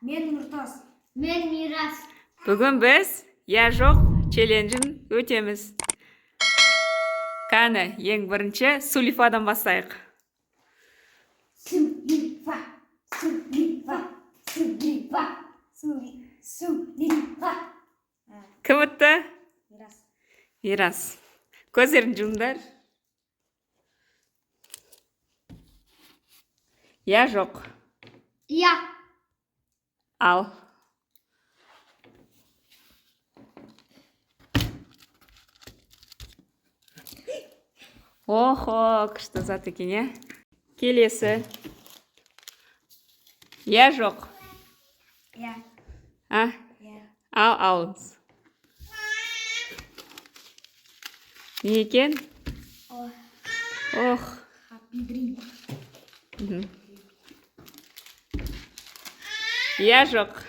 Мен Нұртас. Мен Мирас. Бүгін біз я жоқ челленджін өтеміз. Қаны, ең бірінші Сулифадан бастайық. Сулифа. Кім өтті? Мирас. Мирас. Көздерін жұмдар. Я жоқ. Я. Ал. Охо, күшті зат екен, я. Келесі. Я жоқ. Я. А? Я. Ал, алыңыз. Не екен? Ох. Хапидрин. Я жоқ.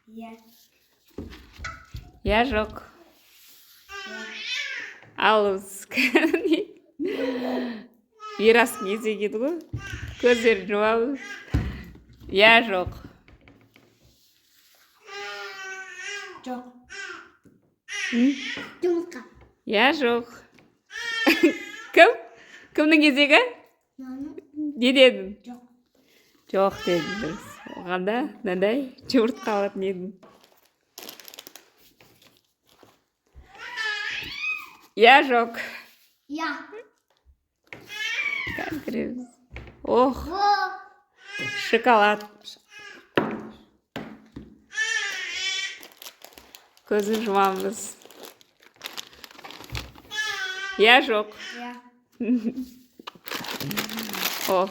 Я. Я жоқ. Алыңыз. Мирас не еді ғой? Көздерін жұмамыз. Я жоқ. Жоқ. Жұмыртқа. Я жоқ. Кім? Кімнің кезегі? Не дедің? Жоқ. Жоқ дедің дұрыс. Оғанда мынандай жұмыртқа алатын едім. Я жоқ. Я. Конкретно. Ох, О. шоколад. Көзін жұмамыз. Я жоқ. Я. Ох.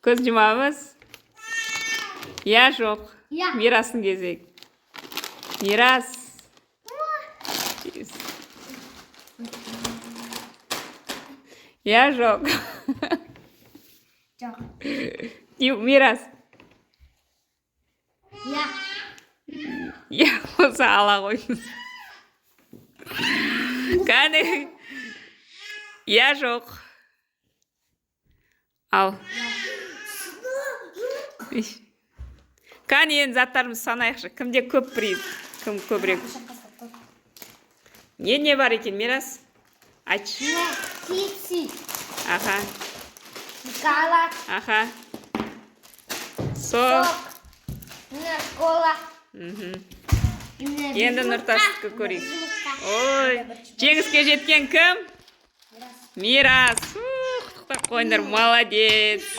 Көз жұмамыз. Я жоқ. Я. Мирастың кезегі. Мирас. Я жоқ. Жоқ. Мирас. Я. Я болса ала қойыңыз. Қане. Я жоқ. Ал. Қане енді заттарымыз санайықшы. Кімде көп приз? Кім көбірек? Не бар екен, Мирас? Айтшы. Чипсы. Аха. Шоколад. Аха. Сок. Кола. Енді Нұртасты көрейік. Ой, жеңіске жеткен кім? Мирас. Құттықтап қойыңдар, молодец.